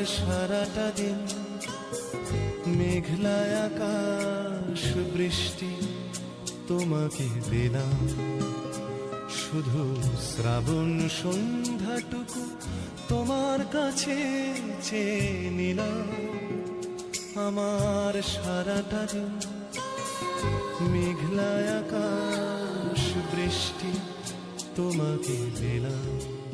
সারাটা দিন মেঘলা আকাশ বৃষ্টি তোমাকে দিলাম, শুধু শ্রাবণ সন্ধ্যাটুকু তোমার কাছে চেয়ে নিলাম। আমার সারাটা দিন মেঘলা আকাশ বৃষ্টি তোমাকে দিলাম।